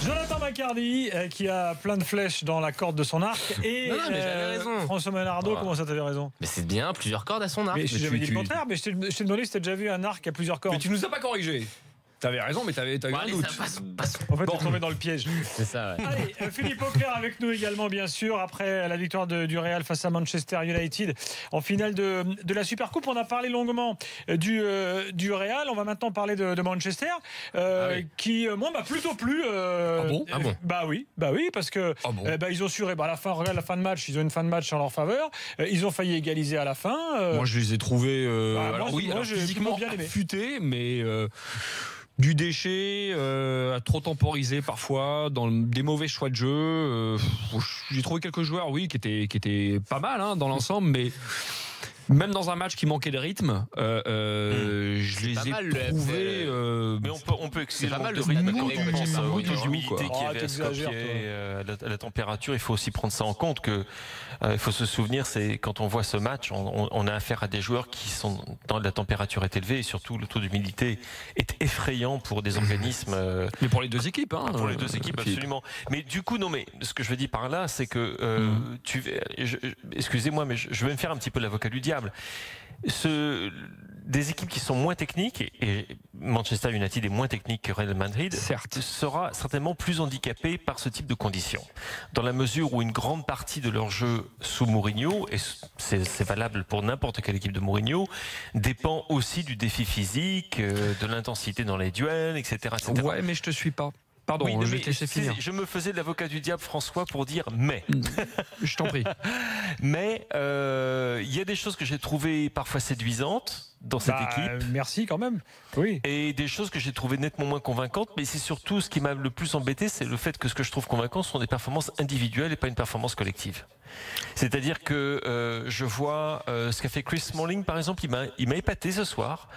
Jonathan Maccardy qui a plein de flèches dans la corde de son arc et non, mais j'avais raison. François Menardo, comment ça t'avais raison? Mais c'est bien, plusieurs cordes à son arc. Mais je jamais dit le contraire, mais je t'ai demandé si t'as déjà vu un arc à plusieurs cordes. Mais tu nous as pas corrigé. T'avais raison, mais t'avais eu un doute. En fait, t'es tombé dans le piège. C'est ça, ouais. Allez, Philippe Auclair avec nous également, bien sûr, après la victoire du Real face à Manchester United en finale de la Supercoupe. On a parlé longuement du Real. On va maintenant parler de Manchester, qui, moi, m'a plutôt plu. Ah bon Bah oui, parce que ils ont su, à la fin de match, ils ont une fin de match en leur faveur. Ils ont failli égaliser à la fin. Moi, je les ai trouvés j'ai physiquement bien aimé. affûtés, mais du déchet, trop temporisé parfois, dans des mauvais choix de jeu. J'ai trouvé quelques joueurs, qui étaient pas mal dans l'ensemble, mais même dans un match qui manquait de rythme, je les ai trouvés. Mais on peut c'est pas mal de le rythme stade quand on pense au taux d'humidité quoi. qu'il y avait à Skopje, à la température. Il faut aussi prendre ça en compte. Il faut se souvenir, c'est quand on voit ce match, on a affaire à des joueurs qui sont dans la température est élevée et surtout le taux d'humidité est effrayant pour des organismes. Mais pour les deux équipes, pour les deux équipes, absolument. Mais du coup, non, mais ce que je veux dire par là, c'est que excusez-moi, mais je vais me faire un petit peu l'avocat du diable. Des équipes qui sont moins techniques, et Manchester United est moins technique que Real Madrid, sera certainement plus handicapé par ce type de conditions. Dans la mesure où une grande partie de leur jeu sous Mourinho, et c'est valable pour n'importe quelle équipe de Mourinho, dépend aussi du défi physique, de l'intensité dans les duels, etc., etc. Ouais, mais je te suis pas. Pardon, je vais te laisser finir. Je me faisais l'avocat du diable, François, pour dire mais. Je t'en prie. Mais il y a des choses que j'ai trouvées parfois séduisantes dans cette équipe. Merci quand même. Oui. Et des choses que j'ai trouvées nettement moins convaincantes. Mais c'est surtout ce qui m'a le plus embêté, c'est le fait que ce que je trouve convaincant sont des performances individuelles et pas une performance collective. C'est-à-dire que je vois ce qu'a fait Chris Smalling, par exemple, il m'a épaté ce soir.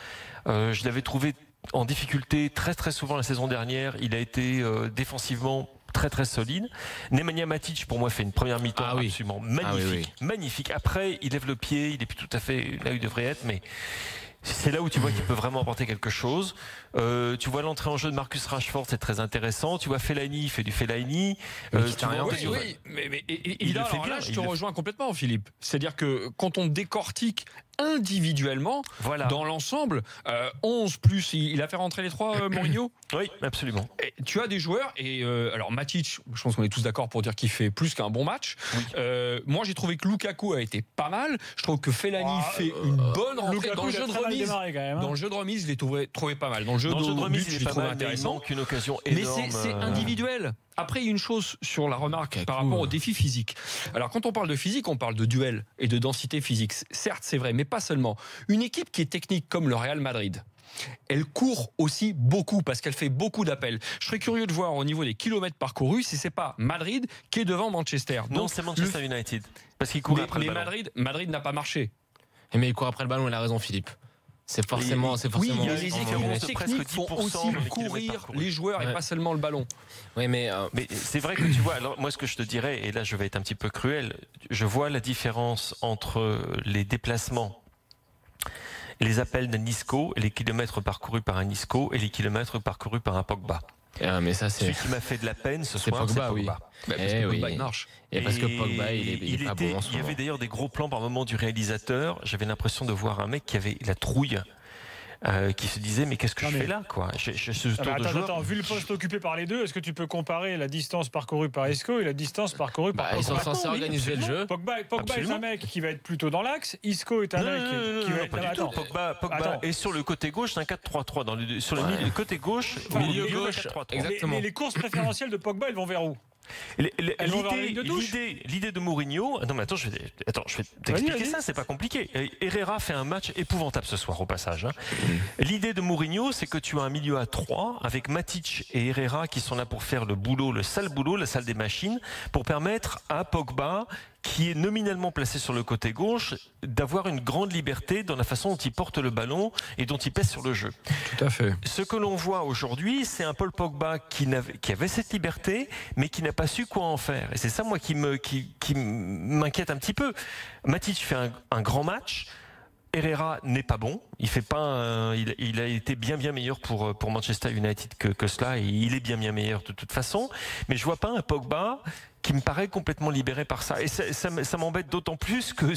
Je l'avais trouvé en difficulté très très souvent la saison dernière. Il a été défensivement très très solide. Nemanja Matic pour moi fait une première mi-temps absolument magnifique, magnifique. Après il lève le pied, il est plus tout à fait là où il devrait être, mais c'est là où tu vois qu'il peut vraiment apporter quelque chose. Tu vois l'entrée en jeu de Marcus Rashford, c'est très intéressant. Tu vois Fellaini, il fait du Fellaini. Mais il le fait bien. Je te rejoins complètement, Philippe. C'est-à-dire que quand on décortique individuellement, dans l'ensemble, 11 plus, il a fait rentrer les 3 Mourinho. Oui, absolument. Et tu as des joueurs, et alors Matic, je pense qu'on est tous d'accord pour dire qu'il fait plus qu'un bon match. Moi j'ai trouvé que Lukaku a été pas mal. Je trouve que Fellaini fait une bonne rentrée dans le jeu de remise. Dans le jeu de remise, je l'ai trouvé pas mal. Dans le jeu de remise, je l'ai trouvé intéressant. Il manque une occasion énorme. Mais c'est individuel. Après, il y a une chose sur la remarque par rapport au défi physique. Alors, quand on parle de physique, on parle de duel et de densité physique. Certes, c'est vrai, mais pas seulement. Une équipe qui est technique comme le Real Madrid, elle court aussi beaucoup parce qu'elle fait beaucoup d'appels. Je serais curieux de voir au niveau des kilomètres parcourus si c'est pas Madrid qui est devant Manchester. Non, c'est Manchester United parce qu'il court après le ballon. Madrid n'a pas marché. Mais il court après le ballon, il a raison, Philippe. C'est forcément. Oui, il y a les équipes techniques font aussi courir les joueurs et pas seulement le ballon. Oui, mais c'est vrai que tu vois. Alors moi, ce que je te dirais, et là, je vais être un petit peu cruel, je vois la différence entre les déplacements, les appels d'un Isco, les kilomètres parcourus par un Isco et les kilomètres parcourus par un Pogba. Mais ça, c'est... Celui qui m'a fait de la peine ce soir, c'est Pogba. Oui. Parce que Pogba, il marche. Et parce que Pogba, il est pas bon en ce moment. Il y avait d'ailleurs des gros plans par moment du réalisateur. J'avais l'impression de voir un mec qui avait la trouille. Qui se disait mais qu'est-ce que je fais là quoi. Attends, vu le poste occupé par les deux, est-ce que tu peux comparer la distance parcourue par Isco et la distance parcourue par Pogba? Ils sont censés organiser le jeu. Pogba est un mec qui va être plutôt dans l'axe. Isco est un mec qui va être pas du tout. Pogba est sur le côté gauche d'un 4-3-3 sur le côté gauche, milieu gauche. Exactement. Mais les courses préférentielles de Pogba, elles vont vers où? L'idée de Mourinho. Non, mais attends, je vais t'expliquer ça, c'est pas compliqué. Herrera fait un match épouvantable ce soir au passage. L'idée de Mourinho, c'est que tu as un milieu à 3 avec Matic et Herrera qui sont là pour faire le sale boulot, la salle des machines, pour permettre à Pogba, qui est nominalement placé sur le côté gauche, d'avoir une grande liberté dans la façon dont il porte le ballon et dont il pèse sur le jeu. Tout à fait. Ce que l'on voit aujourd'hui, c'est un Paul Pogba qui avait cette liberté, mais qui n'a pas su quoi en faire. Et c'est ça, moi, qui m'inquiète un petit peu. Matic fait un grand match. Herrera n'est pas bon. Il fait pas. Il a été bien meilleur pour Manchester United que cela, et il est bien meilleur de toute façon. Mais je vois pas un Pogba qui me paraît complètement libéré par ça. Et ça m'embête d'autant plus que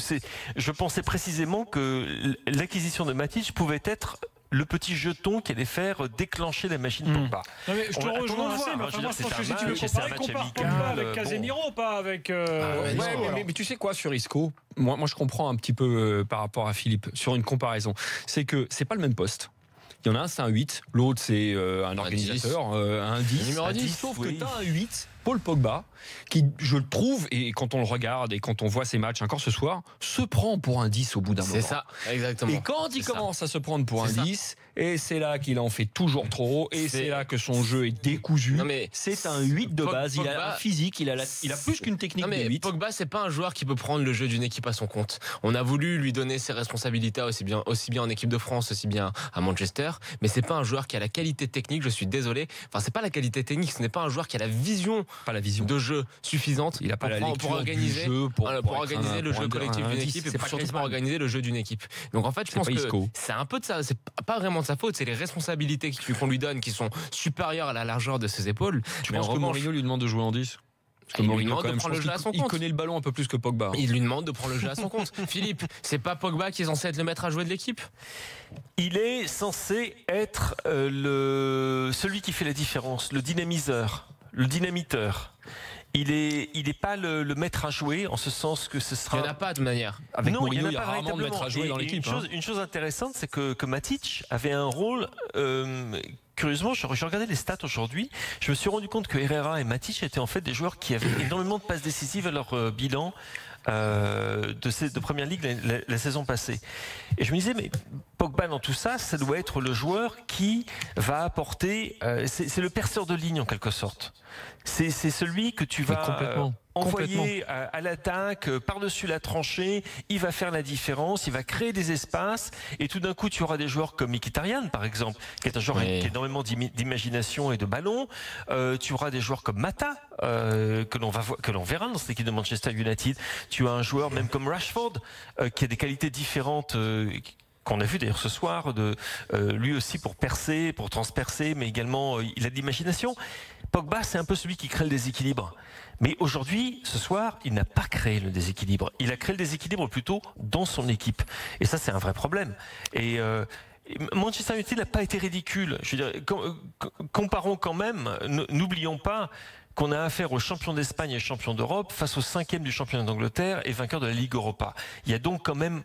je pensais précisément que l'acquisition de Matic pouvait être le petit jeton qui allait faire déclencher la machine Pogba. Non mais je te rejoins assez, mais enfin, moi je pense que si tu veux comparer, compare Pogba avec Casemiro, pas avec... mais tu sais quoi sur Isco, moi je comprends un petit peu par rapport à Philippe sur une comparaison. C'est que c'est pas le même poste. Il y en a un, c'est un 8, l'autre c'est un organisateur, un 10. Numéro 10, sauf que tu as un 8, Paul Pogba, qui, je le trouve, et quand on le regarde et quand on voit ses matchs encore ce soir, se prend pour un 10 au bout d'un moment. C'est ça, exactement. Et quand il commence à se prendre pour un 10, et c'est là qu'il en fait toujours trop, et c'est là que son jeu est décousu. C'est un 8 de base, Pogba, il a un physique, il a plus qu'une technique de 8. Pogba, c'est pas un joueur qui peut prendre le jeu d'une équipe à son compte. On a voulu lui donner ses responsabilités aussi bien en équipe de France, aussi bien à Manchester, mais c'est pas un joueur qui a la qualité technique, je suis désolé. Enfin, c'est pas la qualité technique, ce n'est pas un joueur qui a la vision de jeu suffisante. Il a pas la lecture pour organiser du jeu, pour organiser le jeu collectif d'une équipe et surtout pour organiser le jeu d'une équipe. Donc en fait, je pense que c'est un peu de ça, c'est pas vraiment de sa faute, c'est les responsabilités qu'on lui donne qui sont supérieures à la largeur de ses épaules. Tu penses que Mourinho lui demande de jouer en 10 ? Il lui demande de prendre le jeu à son compte. Il connaît le ballon un peu plus que Pogba. Il lui demande de prendre le jeu à son compte. Philippe, c'est pas Pogba qui est censé être le maître à jouer de l'équipe ? Il est censé être celui qui fait la différence, le dynamiseur, le dynamiteur. Il est pas le maître à jouer en ce sens que ce sera. Il n'y en a pas de toute manière. Avec Mourinho, il y a rarement de maître à jouer dans l'équipe. Une chose intéressante, c'est que Matic avait un rôle. Curieusement, je regardais les stats aujourd'hui, je me suis rendu compte que Herrera et Matic étaient en fait des joueurs qui avaient énormément de passes décisives à leur bilan de Première Ligue la saison passée. Et je me disais, mais Pogba dans tout ça, ça doit être le joueur qui va apporter, c'est le perceur de ligne en quelque sorte. C'est celui que tu vas envoyer à l'attaque, par-dessus la tranchée, il va faire la différence, il va créer des espaces, et tout d'un coup tu auras des joueurs comme Mkhitaryan par exemple, qui est un joueur qui a énormément d'imagination et de ballon. Tu auras des joueurs comme Mata, que l'on verra dans cette équipe de Manchester United. Tu as un joueur même comme Rashford, qui a des qualités différentes, qu'on a vu d'ailleurs ce soir, lui aussi pour percer, pour transpercer, mais également il a de l'imagination. Pogba, c'est un peu celui qui crée le déséquilibre. Mais aujourd'hui, ce soir, il n'a pas créé le déséquilibre. Il a créé le déséquilibre plutôt dans son équipe. Et ça, c'est un vrai problème. Et Manchester United n'a pas été ridicule. Je veux dire, comparons quand même, n'oublions pas qu'on a affaire aux champions d'Espagne et champions d'Europe face au 5e du championnat d'Angleterre et vainqueur de la Ligue Europa. Il y a donc quand même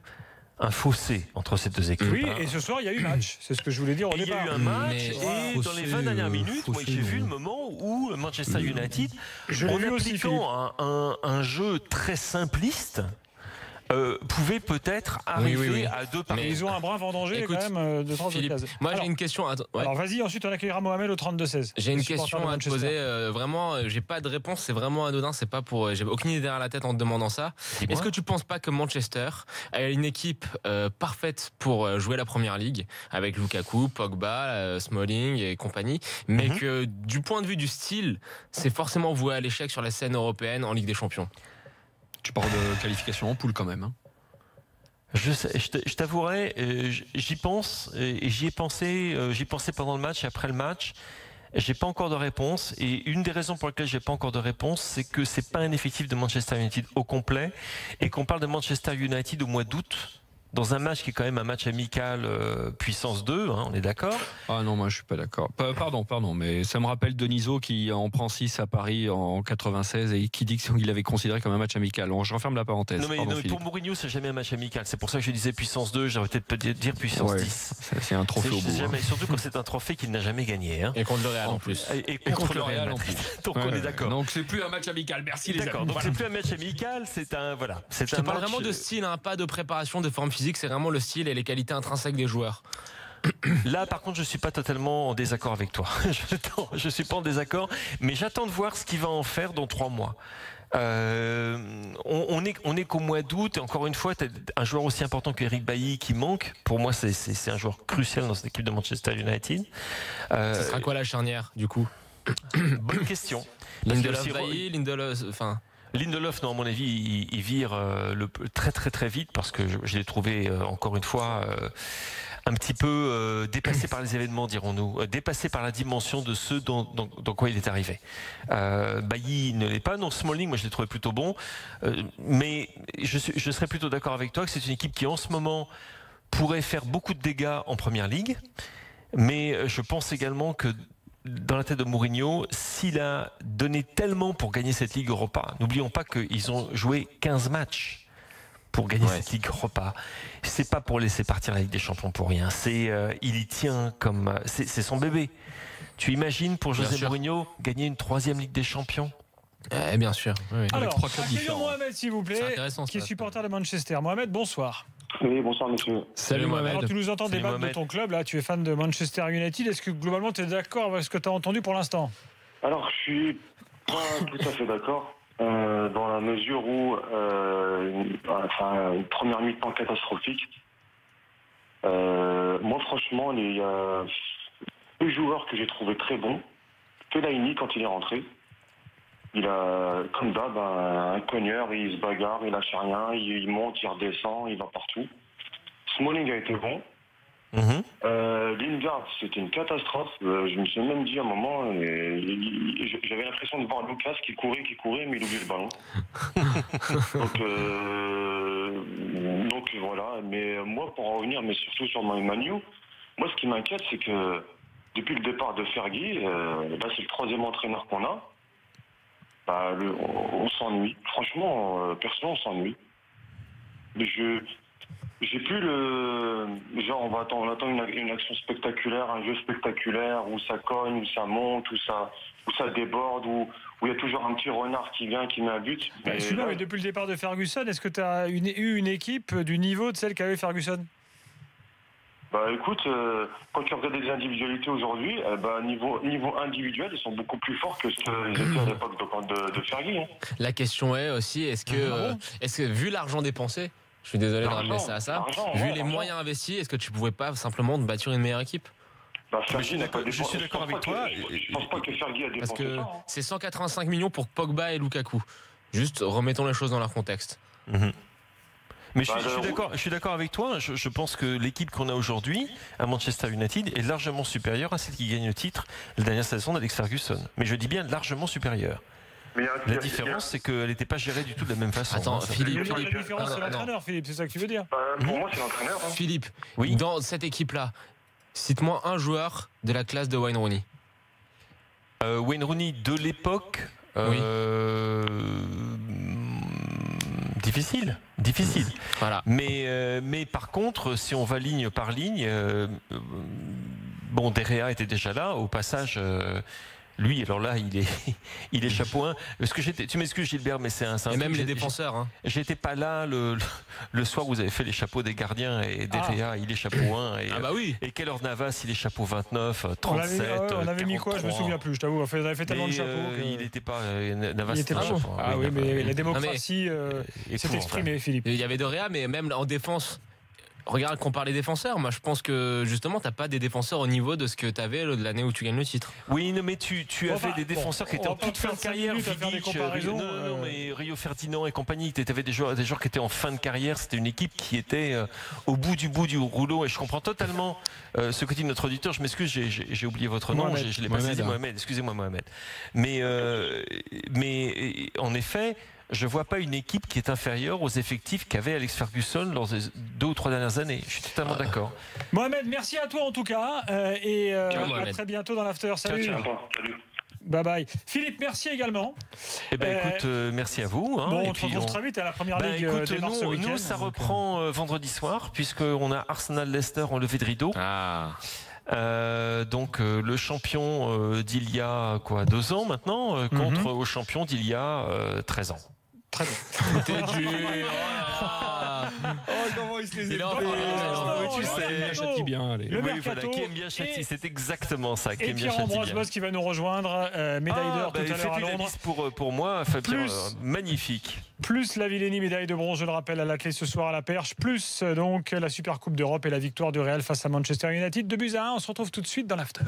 un fossé entre ces deux équipes. Oui, et ce soir, il y a eu match. C'est ce que je voulais dire au départ. Il y a eu un match, et dans les 20 dernières minutes, moi, j'ai vu le moment où Manchester United, en appliquant un jeu très simpliste, pouvait peut-être arriver à 2 parties. Mais ils ont un brin vendangé quand même de 30 occasions. Moi j'ai une question. Alors vas-y, ensuite on accueillera Mohamed au 32-16. J'ai une question à te poser. Vraiment, j'ai pas de réponse. C'est vraiment anodin. C'est pas pour. J'ai aucune idée derrière la tête en te demandant ça. Est-ce que tu penses pas que Manchester a une équipe parfaite pour jouer la Première Ligue avec Lukaku, Pogba, Smalling et compagnie, mais que du point de vue du style, c'est forcément voué à l'échec sur la scène européenne en Ligue des Champions? Tu parles de qualification en poule quand même. Je t'avouerai, j'y pense et j'y ai pensé pendant le match et après le match. J'ai pas encore de réponse, et une des raisons pour lesquelles j'ai pas encore de réponse, c'est que c'est pas un effectif de Manchester United au complet et qu'on parle de Manchester United au mois d'août. Dans un match qui est quand même un match amical puissance 2, hein, on est d'accord? Ah non, moi je suis pas d'accord. Pardon, mais ça me rappelle Denisot qui en prend 6 à Paris en 96 et qui dit qu'il avait considéré comme un match amical. Bon, je referme la parenthèse. Non mais pour Mourinho, c'est jamais un match amical. C'est pour ça que je disais puissance 2, j'aurais peut-être dire puissance 10. C'est un trophée au bout. Jamais, surtout quand c'est un trophée qu'il n'a jamais gagné. Hein. Et contre le Real en plus. Et contre le Real en plus. Donc on est d'accord. Donc c'est plus un match amical. Merci les amis. Donc c'est plus un match amical, c'est un voilà. Je te parle vraiment de style, hein, pas de préparation, de forme physique. C'est vraiment le style et les qualités intrinsèques des joueurs. Là, par contre, je suis pas totalement en désaccord avec toi. Je suis pas en désaccord, mais j'attends de voir ce qu'il va en faire dans 3 mois. On est qu'au mois d'août, et encore une fois, tu as un joueur aussi important que Eric Bailly qui manque. Pour moi, c'est un joueur crucial dans cette équipe de Manchester United. Ce sera quoi la charnière, du coup? Bonne question. Lindelof, Bailly, Lindelof, enfin... Lindelof, non, à mon avis, il vire très très très vite parce que je l'ai trouvé encore une fois un petit peu dépassé par les événements, dirons-nous, dépassé par la dimension de ce dans quoi il est arrivé. Bailly ne l'est pas. Non, Smalling, moi je l'ai trouvé plutôt bon, mais je serais plutôt d'accord avec toi que c'est une équipe qui en ce moment pourrait faire beaucoup de dégâts en première ligue, mais je pense également que dans la tête de Mourinho, s'il a donné tellement pour gagner cette Ligue Europa, n'oublions pas qu'ils ont joué 15 matchs pour gagner cette Ligue Europa. C'est pas pour laisser partir la Ligue des Champions pour rien. Il y tient comme c'est son bébé. Tu imagines pour José Mourinho gagner une 3e Ligue des Champions? Bien sûr. Oui. Alors, accueillons Mohamed, s'il vous plaît, qui est supporter de Manchester. Mohamed, bonsoir. Oui, bonsoir monsieur. Salut Mohamed. Alors, tu nous entends débattre de ton club, là, tu es fan de Manchester United. Est-ce que globalement tu es d'accord avec ce que tu as entendu pour l'instant? Alors, je suis pas tout à fait d'accord, dans la mesure où, une première mi-temps catastrophique. Moi, franchement, il y a deux joueurs que j'ai trouvé très bons. Fellaini, quand il est rentré, il a, comme d'hab, un cogneur, il se bagarre, il lâche rien, il monte, il redescend, il va partout. Smalling a été bon. Lingard, c'était une catastrophe. Je me suis même dit à un moment, j'avais l'impression de voir Lucas qui courait, mais il oubliait le ballon. Donc voilà. Mais moi, pour en revenir, mais surtout sur Manu, moi, ce qui m'inquiète, c'est que depuis le départ de Fergie, là, c'est le 3e entraîneur qu'on a. On s'ennuie. Franchement, perso, on s'ennuie. Mais j'ai plus le genre on attend une action spectaculaire, un jeu spectaculaire où ça cogne, où ça monte, où ça déborde, où il y a toujours un petit renard qui vient, qui met un but. Mais depuis le départ de Ferguson, est-ce que tu as eu une équipe du niveau de celle qu'avait Ferguson? Écoute, quand tu regardes les individualités aujourd'hui, niveau individuel, ils sont beaucoup plus forts que ce qu'ils étaient à l'époque de Fergie. Hein. La question est aussi, est-ce que vu l'argent dépensé, je suis désolé de ramener ça à ça, vu les moyens investis, est-ce que tu pouvais pas simplement te bâtir une meilleure équipe? Je suis d'accord avec toi. Je pense pas que Fergie a dépensé parce que ça. C'est 185 millions pour Pogba et Lukaku. Juste remettons les choses dans leur contexte. Mais je suis d'accord avec toi. Je pense que l'équipe qu'on a aujourd'hui à Manchester United est largement supérieure à celle qui gagne le titre la dernière saison d'Alex Ferguson. Mais je dis bien largement supérieure. La différence, c'est qu'elle n'était pas gérée du tout de la même façon. Attends, Philippe. La différence, c'est l'entraîneur, Philippe, c'est ça que tu veux dire? Pour moi, c'est l'entraîneur. Hein. Philippe, oui. Dans cette équipe-là, cite-moi un joueur de la classe de Wayne Rooney. Wayne Rooney de l'époque. Difficile. Voilà. Mais par contre, si on va ligne par ligne, De Gea était déjà là. Au passage, lui, alors là, il est chapeau 1. Tu m'excuses, Gilbert, mais c'est un. Et même les défenseurs. Hein. J'étais pas là le soir où vous avez fait les chapeaux des gardiens et De Gea, il est chapeau 1. Et Keylor Navas, il est chapeau 29, 37. On avait mis quoi? Je me souviens plus, je t'avoue. On avait fait tellement de chapeaux. Il n'était pas. Navas, était pas chaud. Mais la démocratie s'est exprimée, Philippe. Il y avait De Gea, mais même en défense. Regarde qu'on parle des défenseurs. Moi, je pense que justement, t'as pas des défenseurs au niveau de ce que t'avais l'année où tu gagnes le titre. Oui, non, mais tu avais des défenseurs qui étaient en toute fin de carrière. Mais Rio Ferdinand et compagnie, t'avais des joueurs qui étaient en fin de carrière. C'était une équipe qui était au bout du rouleau. Et je comprends totalement ce que dit notre auditeur. Je m'excuse, j'ai oublié votre nom. Mohamed. Je l'ai pas saisi, Mohamed. Excusez-moi, Mohamed. Mais en effet. Je ne vois pas une équipe qui est inférieure aux effectifs qu'avait Alex Ferguson lors des 2 ou 3 dernières années. Je suis totalement d'accord. Mohamed, merci à toi en tout cas. À très bientôt dans l'after. Salut. Salut. Bye bye. Philippe, merci également. Écoute, merci à vous. On se retrouve très vite à la première ligue. Nous, ça reprend vendredi soir, puisqu'on a Arsenal-Leicester en levée de rideau. Donc le champion d'il y a 2 ans maintenant contre au champion d'il y a 13 ans. Très bien. T'es dur. Comment il se les châtie bien. Le mercato. Qui aime bien châtie, c'est exactement ça. Et Pierre-Ambroise Boss qui va nous rejoindre, médaille d'or tout à l'heure à Londres. Pour moi, magnifique. Plus la Villeni, médaille de bronze, je le rappelle, à la clé ce soir à la Perche. Plus donc la Super Coupe d'Europe et la victoire du Real face à Manchester United. 2-1. On se retrouve tout de suite dans l'after.